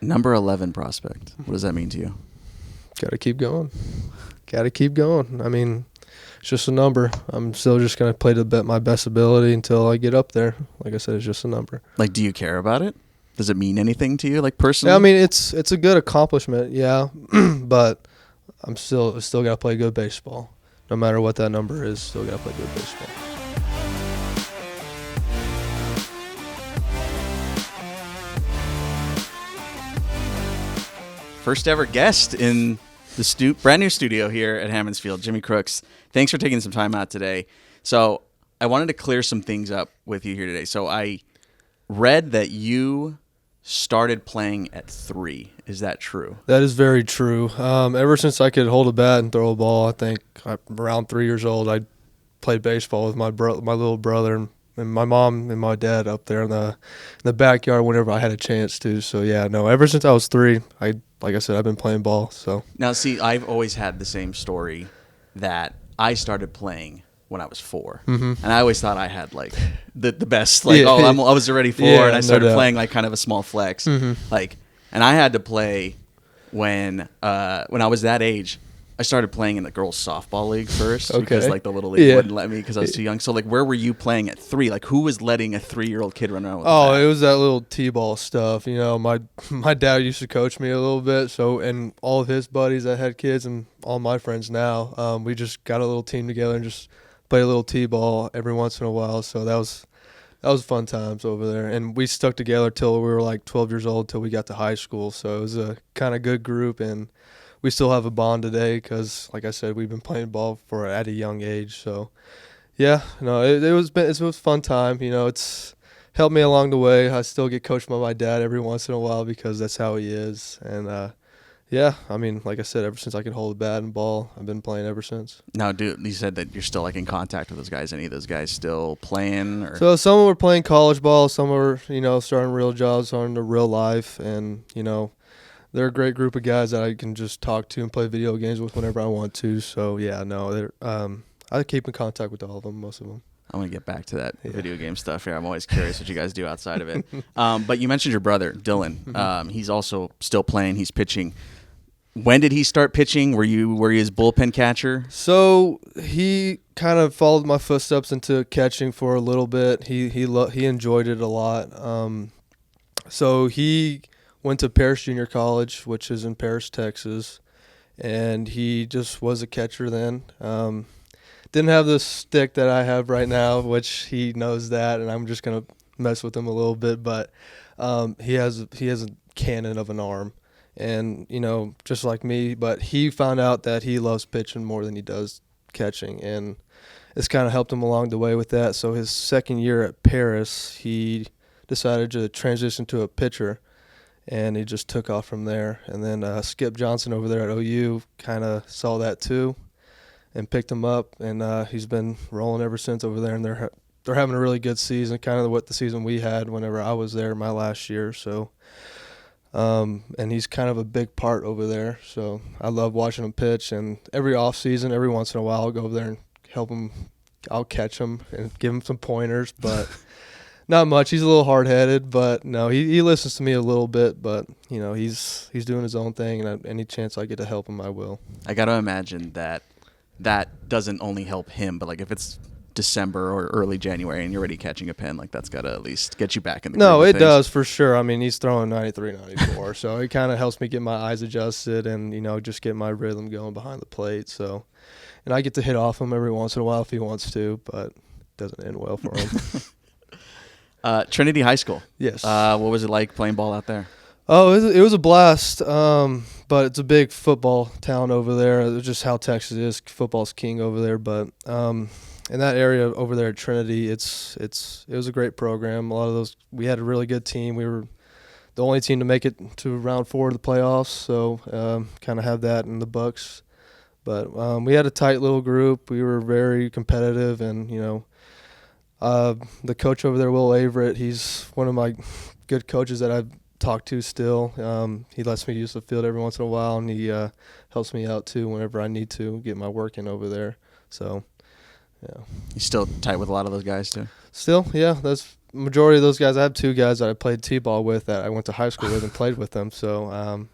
Number 11 prospect. What does that mean to you? Got to keep going. Got to keep going. I mean, it's just a number. I'm still just going to play to my best ability until I get up there. Like I said, it's just a number. Like, do you care about it? Does it mean anything to you, like, personally? Yeah, I mean, it's a good accomplishment, yeah, but I'm still got to play good baseball. No matter what that number is, still got to play good baseball. First ever guest in the brand new studio here at Hammons Field, Jimmy Crooks. Thanks for taking some time out today. So I wanted to clear some things up with you here today. So I read that you started playing at 3. Is that true? That is very true. Ever since I could hold a bat and throw a ball, I think around 3 years old, I played baseball with my little brother and my mom and my dad up there in the backyard whenever I had a chance to. So yeah, no. Ever since I was 3, like I said, I've been playing ball. So now, see, I've always had the same story that I started playing when I was 4, and I always thought I had like the best. Like, I was already 4, and I started playing like kind of a small flex. Like, and I had to play when I was that age. I started playing in the girls' softball league first because like the little league wouldn't let me because I was too young. So like, where were you playing at 3? Like, who was letting a 3-year-old kid run around with a bat? It was that little t-ball stuff. You know, my dad used to coach me a little bit. So, and all of his buddies that had kids and all my friends now, we just got a little team together and just played a little t-ball every once in a while. So that was fun times over there. And we stuck together till we were like 12 years old till we got to high school. So it was a kind of good group, and we still have a bond today because, like I said, we've been playing ball at a young age. So, yeah, no, it was a fun time. You know, it's helped me along the way. I still get coached by my dad every once in a while because that's how he is. And, yeah, I mean, like I said, ever since I could hold a bat and ball, I've been playing ever since. Now, dude, you said that you're still like in contact with those guys. Any of those guys still playing? Or? So some were playing college ball, some were, starting real jobs, starting to real life, and, they're a great group of guys that I can just talk to and play video games with whenever I want to. So, yeah, no, I keep in contact with all of them, most of them. I'm going to get back to that video game stuff here. I'm always curious what you guys do outside of it. But you mentioned your brother, Dylan. He's also still playing. He's pitching. When did he start pitching? Were you his bullpen catcher? So he kind of followed my footsteps into catching for a little bit. He enjoyed it a lot. So he went to Paris Junior College, which is in Paris, Texas, and he just was a catcher then. Didn't have the stick that I have right now, which he knows that, and I'm just gonna mess with him a little bit. But he has a cannon of an arm, and just like me. But he found out that he loves pitching more than he does catching, and it's kind of helped him along the way with that. So his second year at Paris, he decided to transition to a pitcher. And he just took off from there. And then Skip Johnson over there at OU kind of saw that too and picked him up. And he's been rolling ever since over there. And they're having a really good season, kind of what the season we had whenever I was there my last year. So, and he's kind of a big part over there. So I love watching him pitch. And every off season, every once in a while, I'll go over there and help him. I'll catch him and give him some pointers. But not much. He's a little hard-headed, but no, he listens to me a little bit. But he's doing his own thing, and any chance I get to help him, I will. I got to imagine that doesn't only help him, but like if it's December or early January and you're already catching a pen, like that's got to at least get you back in the. No, it does for sure. I mean, he's throwing 93, 94, so it kind of helps me get my eyes adjusted and just get my rhythm going behind the plate. So, and I get to hit off him every once in a while if he wants to, but it doesn't end well for him. Trinity High School. Yes. What was it like playing ball out there? Oh, it was a blast. But it's a big football town over there. It's just how Texas is. Football's king over there. But in that area over there at Trinity, it was a great program. A lot of those, we had a really good team. We were the only team to make it to round 4 of the playoffs. So kind of have that in the books. But we had a tight little group. We were very competitive, and the coach over there, Will Averett, he's one of my good coaches that I've talked to still. He lets me use the field every once in a while, and he helps me out too whenever I need to get my work in over there. So, Yeah. You still tight with a lot of those guys too? Still, yeah. That's majority of those guys. I have 2 guys that I played t-ball with that I went to high school with and played with them. So,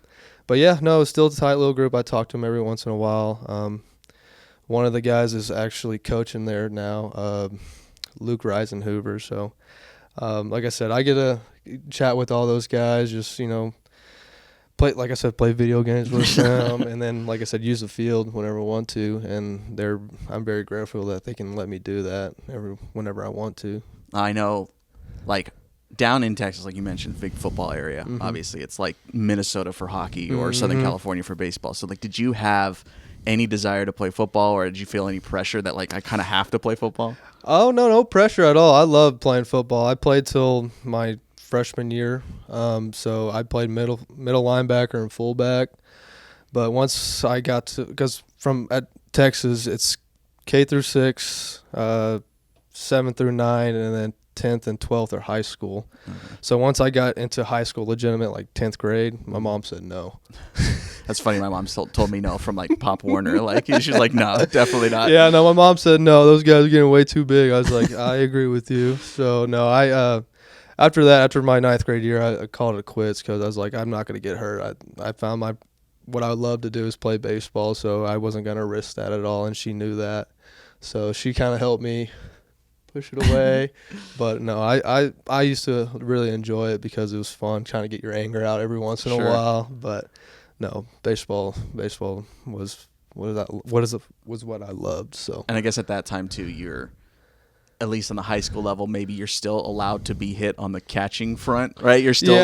but yeah, no, it's still a tight little group. I talk to them every once in a while. One of the guys is actually coaching there now, Luke Reisenhoover. So, like I said, I get to chat with all those guys, just, play video games with them, and then, like I said, use the field whenever I want to. And I'm very grateful that they can let me do that whenever I want to. I know, like, down in Texas, like you mentioned, big football area. Mm-hmm. Obviously, it's like Minnesota for hockey or Southern California for baseball. So, like, did you have any desire to play football, or did you feel any pressure that, like, I kind of have to play football? Oh, no pressure at all. I love playing football. I played till my freshman year, so I played middle linebacker and fullback. But once I got to, because at Texas, it's K through 6, 7 through 9, and then 10th and 12th are high school. Mm-hmm. So once I got into high school, legitimate, like 10th grade, my mom said no. That's funny. My mom told me no from, like, Pop Warner. Like, she's like, no, definitely not. Yeah, no, my mom said no. Those guys are getting way too big. I was like, I agree with you. So, no, after my 9th grade year, I called it quits because I was like, I'm not going to get hurt. I found what I would love to do is play baseball, so I wasn't going to risk that at all, and she knew that. So she kind of helped me push it away. But no, I used to really enjoy it because it was fun trying to get your anger out every once in a while. But no, baseball was what I loved. So, and I guess at that time too, you're, at least on the high school level, maybe you're still allowed to be hit on the catching front, right? You're still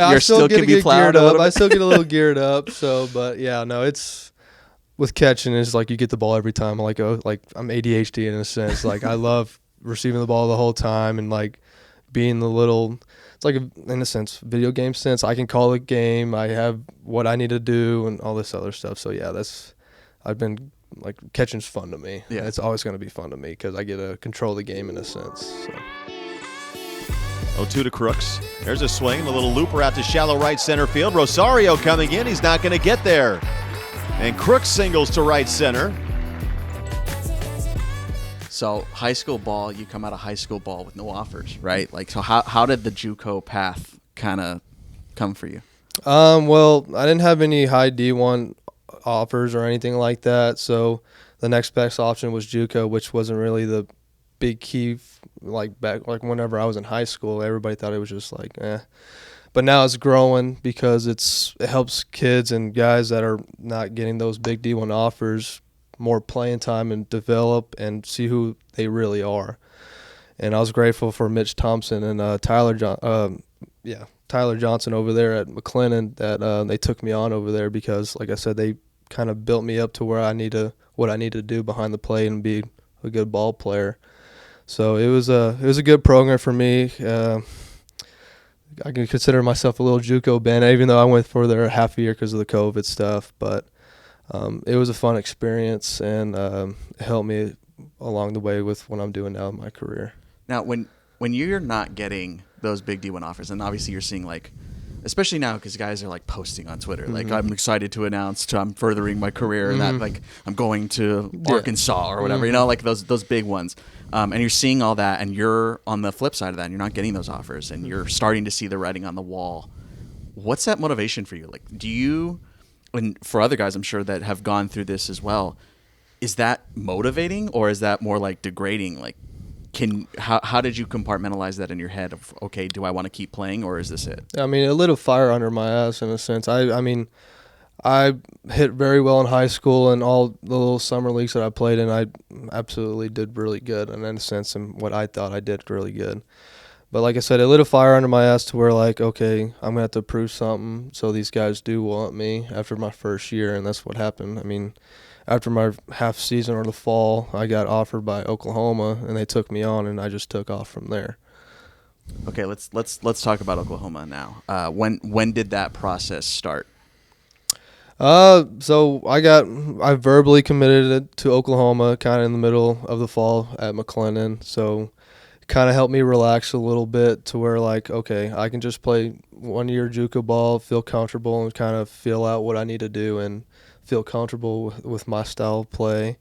can be plowed a little bit. I still get a little geared up. So, but yeah, no, it's with catching is like you get the ball every time. I'm ADHD in a sense. Like I love receiving the ball the whole time and like being the little. It's like in a sense, video game sense. I can call a game. I have what I need to do and all this other stuff. So yeah, I've been. Like, catching's fun to me. Yeah. It's always going to be fun to me because I get to control the game in a sense. So. 0-2 to Crooks. There's a swing, a little looper out to shallow right center field. Rosario coming in. He's not going to get there. And Crooks singles to right center. So, high school ball, you come out of high school ball with no offers, right? Like, so how did the JuCo path kind of come for you? Well, I didn't have any high D1 offers or anything like that, so the next best option was JuCo, which wasn't really the big key back whenever I was in high school. Everybody thought it was just like but now it's growing because it helps kids and guys that are not getting those big D1 offers more playing time and develop and see who they really are. And I was grateful for Mitch Thompson and Tyler Johnson over there at McLennan that they took me on over there because, like I said, they kind of built me up to where what I need to do behind the plate and be a good ball player. So it was a good program for me. I can consider myself a little JuCo bandit, even though I went for there half a year because of the COVID stuff. But it was a fun experience and it helped me along the way with what I'm doing now in my career. Now, when you're not getting those big D1 offers, and obviously you're seeing, like, especially now because guys are like posting on Twitter, like, I'm excited to announce I'm furthering my career and that, like, I'm going to Arkansas or whatever, like those big ones. And you're seeing all that, and you're on the flip side of that, and you're not getting those offers, and you're starting to see the writing on the wall. What's that motivation for you? Like, do you, and for other guys I'm sure that have gone through this as well, is that motivating or is that more like degrading? Like, how did you compartmentalize that in your head of, okay, do I want to keep playing or is this it? I mean, it lit a fire under my ass in a sense. I mean, I hit very well in high school and all the little summer leagues that I played in, I absolutely did really good. And in a sense, and what I thought I did really good. But like I said, it lit a fire under my ass to where, like, okay, I'm going to have to prove something so these guys do want me after my first year, and that's what happened. I mean, after my half season or the fall, I got offered by Oklahoma, and they took me on, and I just took off from there. Okay, let's talk about Oklahoma now. When did that process start? So I verbally committed it to Oklahoma kind of in the middle of the fall at McLennan. So it kind of helped me relax a little bit to where, like, okay, I can just play 1 year JuCo ball, feel comfortable, and kind of feel out what I need to do and feel comfortable with my style of play.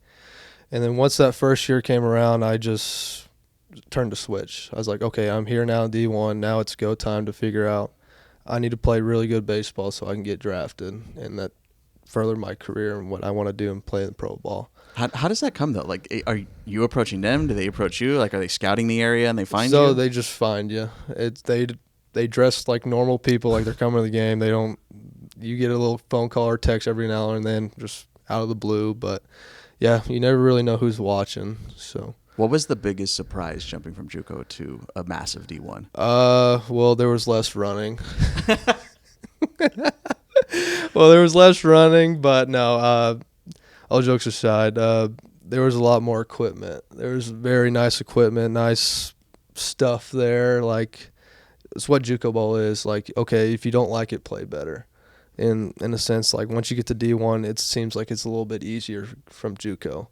And then once that first year came around, I just turned to switch. I was like, okay, I'm here now in D1. Now it's go time to figure out I need to play really good baseball so I can get drafted, and that further my career and what I want to do and play in pro ball. How does that come though? Like, are you approaching them? Do they approach you? Like, are they scouting the area and they find you? So they just find you. They dress like normal people, like they're coming to the game. They don't. You get a little phone call or text every now and then, just out of the blue. But yeah, you never really know who's watching. So. What was the biggest surprise jumping from JuCo to a massive D1? Well, there was less running. There was less running, but no. All jokes aside, there was a lot more equipment. There was very nice equipment, nice stuff there. Like, it's what JuCo ball is. Like, okay, if you don't like it, play better. In a sense, like once you get to D1, it seems like it's a little bit easier from JuCo.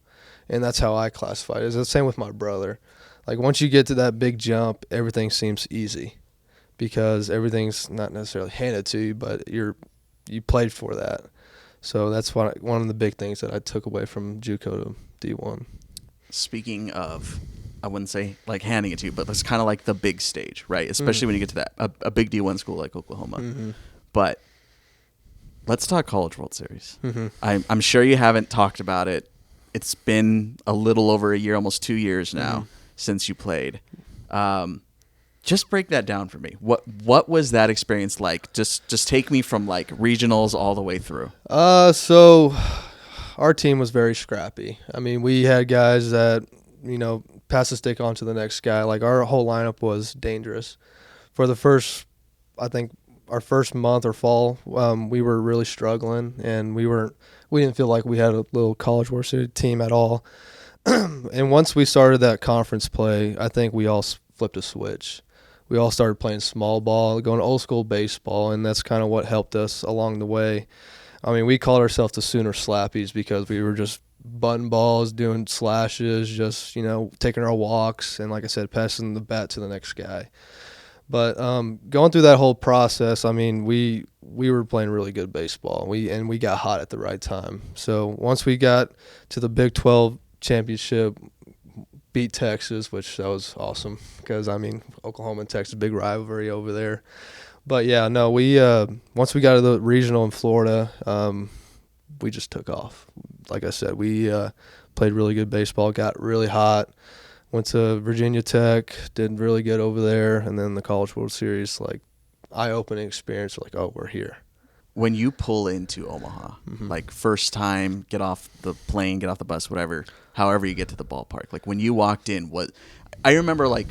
And that's how I classify it. It's the same with my brother. Like, once you get to that big jump, everything seems easy because everything's not necessarily handed to you, but you played for that. So that's one of the big things that I took away from JuCo to D1. Speaking of, I wouldn't say like handing it to you, but it's kind of like the big stage, right? Especially when you get to that a big D1 school like Oklahoma. Mm-hmm. But let's talk College World Series. Mm-hmm. I'm sure you haven't talked about it. It's been a little over a year, almost 2 years now since you played. Just break that down for me. What was that experience like? Just take me from like regionals all the way through. So our team was very scrappy. I mean, we had guys that, pass the stick on to the next guy. Like, our whole lineup was dangerous. For the first, I think, our first month or fall, we were really struggling, and we didn't feel like we had a little College World Series team at all. And once we started that conference play, I think we all flipped a switch. We all started playing small ball, going old school baseball, and that's kind of what helped us along the way. I mean, we called ourselves the Sooner Slappies because we were just button balls, doing slashes, just, taking our walks, and like I said, passing the bat to the next guy. But going through that whole process, I mean, we were playing really good baseball. We got hot at the right time. So once we got to the Big 12 championship, beat Texas, which that was awesome because, I mean, Oklahoma and Texas, big rivalry over there. But, yeah, no, we once we got to the regional in Florida, we just took off. Like I said, we played really good baseball, got really hot. Went to Virginia Tech, did really good over there, and then the College World Series, like, eye-opening experience. Like, oh, we're here. When you pull into Omaha, like first time, get off the plane, get off the bus, whatever, however you get to the ballpark, like when you walked in, I remember, like,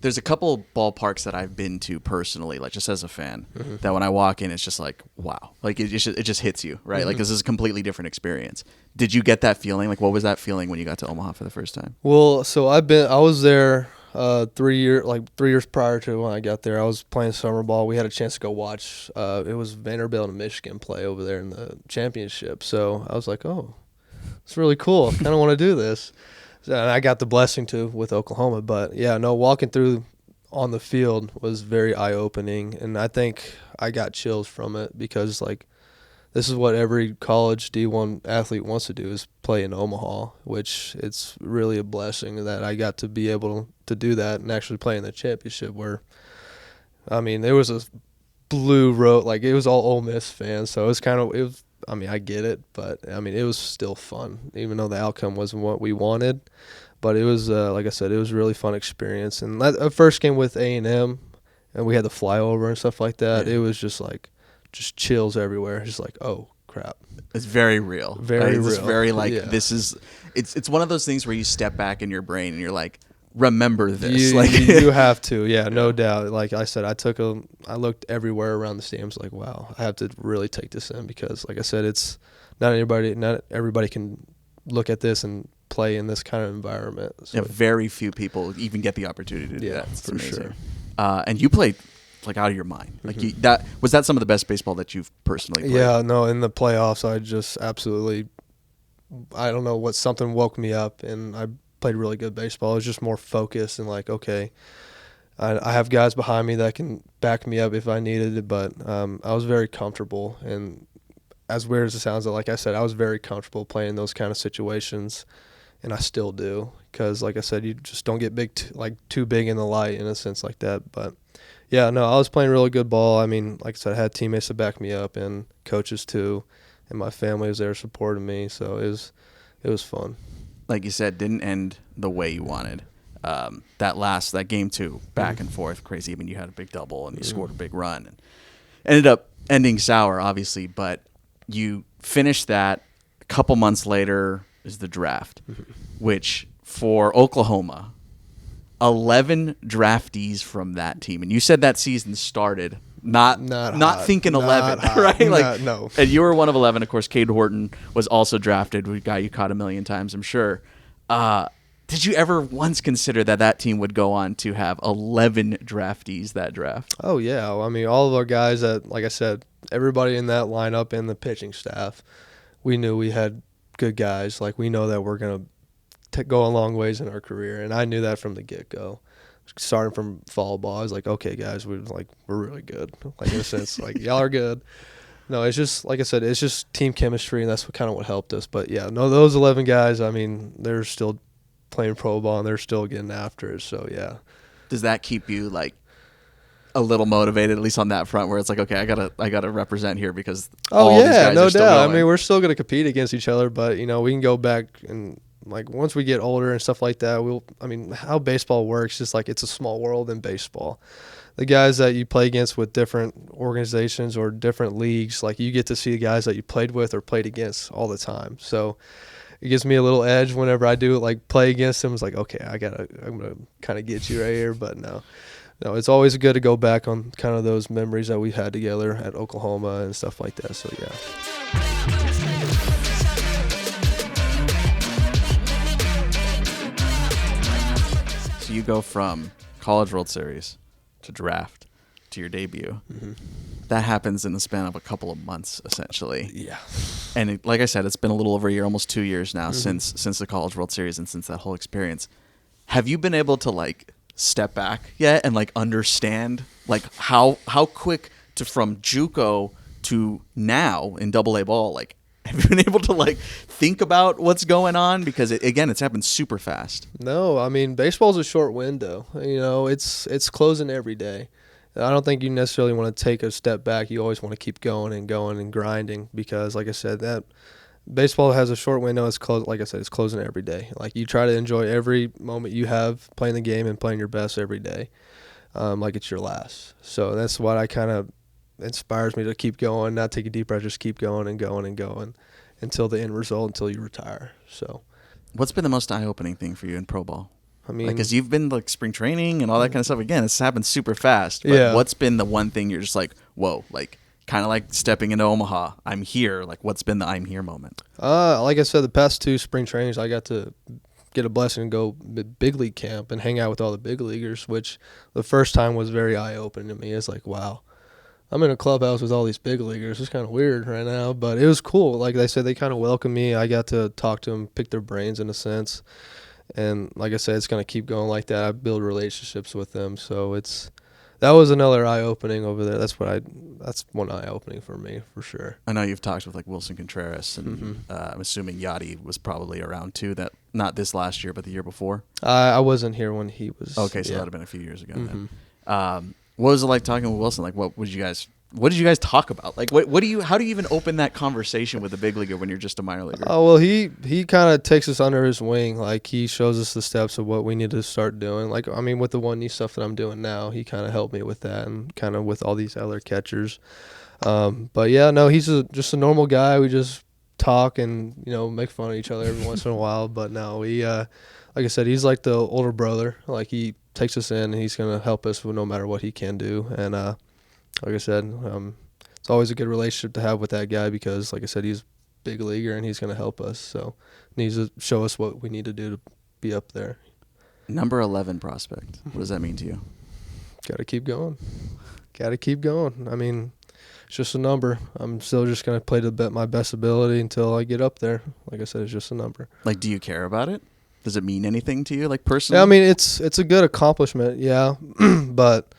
there's a couple ballparks that I've been to personally, like just as a fan, that when I walk in, it's just like, wow, like it just hits you, right? Like, this is a completely different experience. Did you get that feeling? Like, what was that feeling when you got to Omaha for the first time? Well, so I was there 3 years prior to when I got there. I was playing summer ball. We had a chance to go watch. It was Vanderbilt and Michigan play over there in the championship. So I was like, oh, it's really cool. I kind of want to do this. And I got the blessing to with Oklahoma. But, yeah, no, walking through on the field was very eye-opening. And I think I got chills from it because, like, this is what every college D1 athlete wants to do is play in Omaha, which it's really a blessing that I got to be able to do that and actually play in the championship where, I mean, there was a blue road, like it was all Ole Miss fans. So I mean, I get it, but I mean, it was still fun, even though the outcome wasn't what we wanted. But it was, like I said, it was a really fun experience. And that first game with A&M, and we had the flyover and stuff like that, It was just like, just chills everywhere. Just like, oh crap. It's very real. Very real. It's very like this is. It's one of those things where you step back in your brain and you're like, remember this. You have to, no doubt. Like I said, I looked everywhere around the stadium. Like, wow, I have to really take this in because, like I said, it's not everybody can look at this and play in this kind of environment. So. Yeah, very few people even get the opportunity to do that. It's for amazing. Sure. And you played like out of your mind. Like was that some of the best baseball that you've personally played? Yeah, no, in the playoffs I just absolutely, I don't know what, something woke me up and I played really good baseball. I was just more focused and like, okay, I have guys behind me that can back me up if I needed it, but I was very comfortable, and as weird as it sounds, like I said, I was very comfortable playing those kind of situations, and I still do because, like I said, you just don't get too big in the light in a sense like that. But yeah, no, I was playing really good ball. I mean, like I said, I had teammates to back me up and coaches too, and my family was there supporting me. So it was fun. Like you said, didn't end the way you wanted. That game 2, back and forth, crazy. I mean, you had a big double and you scored a big run, and ended up ending sour, obviously. But you finished that. A couple months later is the draft, which for Oklahoma, 11 draftees from that team, and you said that season started not thinking 11, right? No. And you were one of 11. Of course, Cade Horton was also drafted, a guy you caught a million times, I'm sure. Did you ever once consider that team would go on to have 11 draftees that draft? Oh, yeah. I mean, all of our guys like I said, everybody in that lineup and the pitching staff, we knew we had good guys. Like, we know that we're going to go a long ways in our career, and I knew that from the get-go. Starting from fall ball, I was like, okay, guys, we're really good. Like, in a sense, like, y'all are good. No, it's just, like I said, it's just team chemistry, and that's what helped us. But, yeah, no, those 11 guys, I mean, they're still playing pro ball, and they're still getting after it. So, yeah. Does that keep you, like, a little motivated, at least on that front, where it's like, okay, I gotta represent here because all these guys no are still doubt. going. I mean, we're still going to compete against each other, but, we can go back and, like, once we get older and stuff like that, how baseball works, just like it's a small world in baseball. The guys that you play against with different organizations or different leagues, like, you get to see the guys that you played with or played against all the time. So it gives me a little edge whenever I do like play against them. It's like, okay, I'm gonna kind of get you right here. But no, it's always good to go back on kind of those memories that we had together at Oklahoma and stuff like that. So yeah. So you go from College World Series to draft to your debut. Mm-hmm. That happens in the span of a couple of months, essentially. Yeah. And like I said, it's been a little over a year, almost 2 years now since the College World Series and since that whole experience. Have you been able to, like, step back yet and, like, understand, like, how quick from JuCo to now in AA ball, like, have you been able to, like, think about what's going on? Because, it's happened super fast. No, I mean, baseball's a short window. It's closing every day. I don't think you necessarily want to take a step back. You always want to keep going and grinding because, like I said, that baseball has a short window. It's like I said, it's closing every day. Like, you try to enjoy every moment you have playing the game and playing your best every day, like it's your last. So that's what I kind of inspires me to keep going, not take a deep breath, just keep going and going and going until the end result, until you retire. So, what's been the most eye-opening thing for you in pro ball? I mean, because you've been like spring training and all that kind of stuff. Again, it's happened super fast. But yeah. What's been the one thing you're just like, whoa, like kind of like stepping into Omaha? I'm here. Like, what's been the I'm here moment? Like I said, the past 2 spring trainings, I got to get a blessing and go big league camp and hang out with all the big leaguers, which the first time was very eye-opening to me. It's like, wow, I'm in a clubhouse with all these big leaguers. It's kind of weird right now, but it was cool. Like they said, they kind of welcomed me. I got to talk to them, pick their brains in a sense. And like I said, it's going to keep going like that. I build relationships with them. So that was another eye-opening over there. That's one eye-opening for me, for sure. I know you've talked with like Wilson Contreras, and I'm assuming Yachty was probably around too. That not this last year, but the year before. I wasn't here when he was. Okay, so that would have been a few years ago. Then. What was it like talking with Wilson? Like, what did you guys talk about? Like, how do you even open that conversation with a big leaguer when you're just a minor leaguer? Oh, well, he kind of takes us under his wing. Like, he shows us the steps of what we need to start doing. Like, I mean, with the 1-knee stuff that I'm doing now, he kind of helped me with that and kind of with all these other catchers. But, yeah, no, he's just a normal guy. We just talk and, make fun of each other every once in a while. But, no, like I said, he's like the older brother. Like, he takes us in and he's going to help us with no matter what he can do. And, like I said, it's always a good relationship to have with that guy because, like I said, he's a big leaguer and he's going to help us. So he needs to show us what we need to do to be up there. Number 11 prospect. What does that mean to you? Got to keep going. I mean, it's just a number. I'm still just going to play to my best ability until I get up there. Like I said, it's just a number. Like, do you care about it? Does it mean anything to you, like, personally? Yeah, I mean, it's a good accomplishment, yeah, but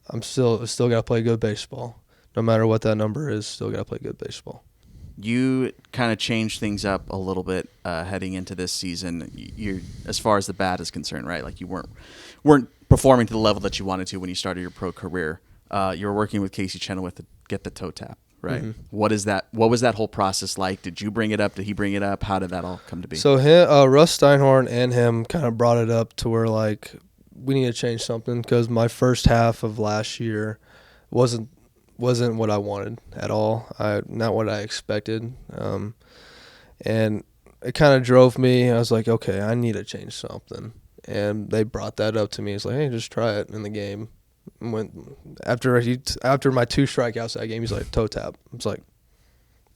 I'm still got to play good baseball. No matter what that number is, still got to play good baseball. you kind of changed things up a little bit heading into this season. You're, as far as the bat is concerned, right? Like you weren't performing to the level that you wanted to when you started your pro career. You were working with Casey Chenoweth to get the toe tap, right? Mm-hmm. What was that whole process like? Did you bring it up? Did he bring it up? How did that all come to be? So Russ Steinhorn and him kind of brought it up to where like we need to change something because my first half of last year wasn't what I wanted at all. Not what I expected. And it kind of drove me. I was like, okay, I need to change something. And they brought that up to me. It's like, hey, just try it in the game. After my 2 strikeouts that game, he's like, toe tap. I was like,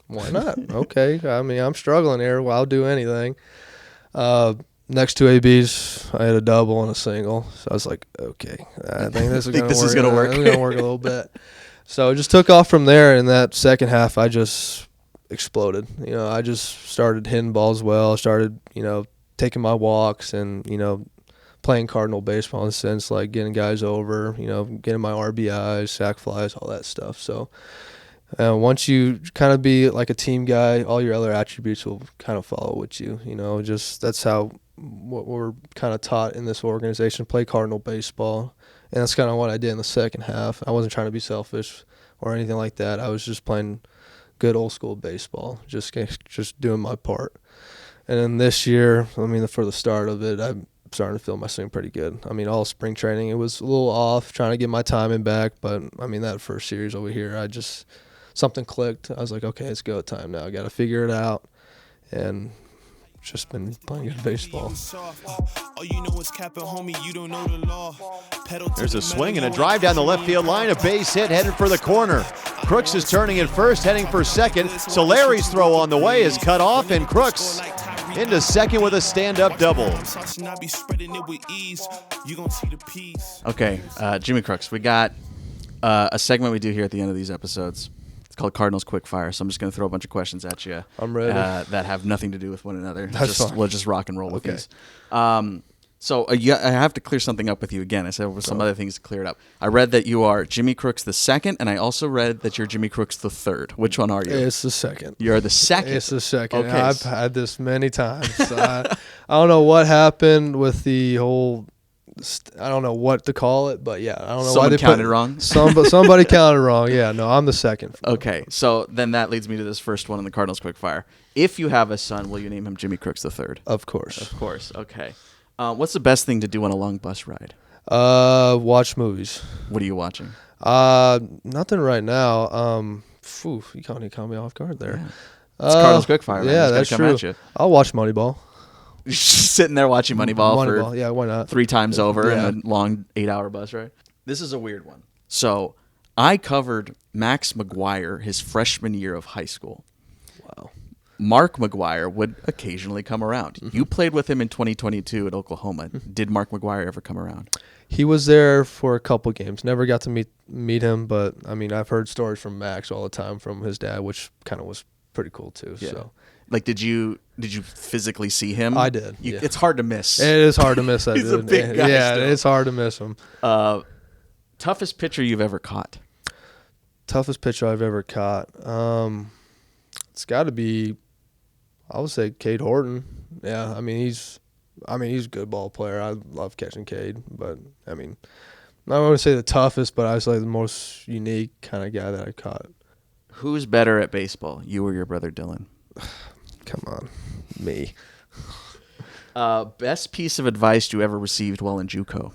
why not? Okay. I mean, I'm struggling here. Well, I'll do anything. Next 2 ABs, I had a double and a single. So I was like, okay, I think this is going to work. It's going to work a little bit. So it just took off from there. In that second half, I just exploded. You know, I just started hitting balls well. Started, you know, taking my walks and, you know, playing Cardinal baseball in a sense, like getting guys over, you know, getting my RBIs, sac flies, all that stuff. So once you kind of be like a team guy, all your other attributes will kind of follow with you. You know, just that's how what we're kind of taught in this organization, play Cardinal baseball. And that's kind of what I did in the second half. I wasn't trying to be selfish or anything like that. I was just playing good old school baseball, just doing my part. And then this year, I mean, for the start of it, I'm starting to feel my swing pretty good. I mean, all spring training, it was a little off, trying to get my timing back. But, I mean, that first series over here, something clicked. I was like, okay, it's go time now. I got to figure it out. And just been playing good baseball. There's a swing and a drive down the left field line, a base hit headed for the corner. Crooks is turning at first, heading for second. Solari's throw on the way is cut off, and Crooks into second with a stand-up double. Okay, Jimmy Crooks, we got a segment we do here at the end of these episodes. It's called Cardinals Quickfire, so I'm just going to throw a bunch of questions at you. I'm ready. That have nothing to do with one another. Fine. We'll just rock and roll with these. So I have to clear something up with you again. I said there were some other things to clear it up. I read that you are Jimmy Crooks the second, and I also read that you're Jimmy Crooks the third. Which one are you? It's the second. You're the second? It's the second. Okay. I've had this many times. I don't know what happened with the whole I don't know what to call it, but yeah, I don't know why they counted wrong. Somebody counted wrong. Yeah, no, I'm the second. Okay, so then that leads me to this first one in the Cardinals Quickfire. If you have a son, will you name him Jimmy Crooks the third? Of course. Of course. Okay. What's the best thing to do on a long bus ride? Watch movies. What are you watching? Nothing right now. You caught me off guard there. Yeah. It's Cardinals Quickfire. Man. Yeah, that's true. I'll watch Moneyball. You're just sitting there watching Moneyball for yeah, why not? 3 times over in a long 8-hour bus ride. This is a weird one. So I covered Max McGuire his freshman year of high school. Wow. Mark McGuire would occasionally come around. Mm-hmm. You played with him in 2022 at Oklahoma. Mm-hmm. Did Mark McGuire ever come around? He was there for a couple games. Never got to meet him, but I mean, I've heard stories from Max all the time from his dad, which kind of was pretty cool too. Yeah. So. Like, did you physically see him? I did. Yeah. It's hard to miss. It is hard to miss that He's dude. a big guy. Yeah, still. It's hard to miss him. Toughest pitcher you've ever caught? Toughest pitcher I've ever caught. It's got to be, I would say, Cade Horton. Yeah, I mean he's a good ball player. I love catching Cade, but I mean, I don't want to say the toughest, but I was like the most unique kind of guy that I caught. Who's better at baseball, you or your brother Dylan? Come on, me. Best piece of advice you ever received while in JuCo?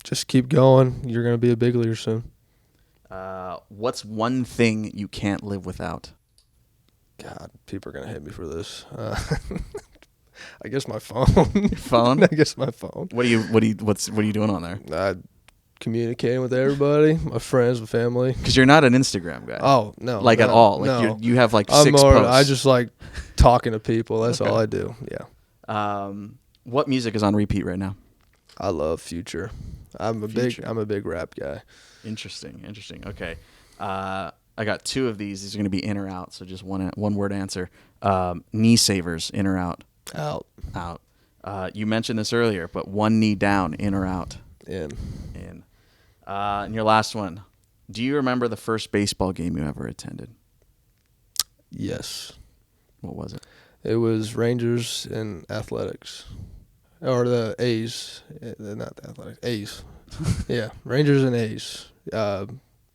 Just keep going. You're going to be a big leaguer soon. What's one thing you can't live without? God, people are going to hate me for this. I guess my phone. Your phone? I guess my phone. What are you doing on there? Communicating with everybody, my friends, my family. Because you're not an Instagram guy. Oh, no. Like at all. Like no. you have like 6 posts. I just like talking to people. That's all I do. Yeah. What music is on repeat right now? I love Future. I'm a big rap guy. Interesting. Okay. I got 2 of these. These are going to be in or out, so just one word answer. Knee savers, in or out? Out. You mentioned this earlier, but one knee down, in or out? In. And your last one, Do you remember the first baseball game you ever attended? Yes. What was it? It was Rangers and Athletics. Or the A's. Not the Athletics. A's. Yeah, Rangers and A's.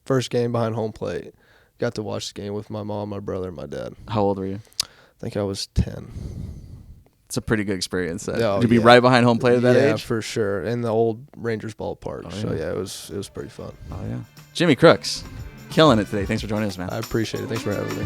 First game behind home plate. Got to watch the game with my mom, my brother, and my dad. How old were you? I think I was 10. It's a pretty good experience. Then. Oh, to be right behind home plate at that age? Yeah, for sure. In the old Rangers ballpark. Oh, yeah. So, yeah, it was pretty fun. Oh, yeah. Jimmy Crooks, killing it today. Thanks for joining us, man. I appreciate it. Thanks for having me.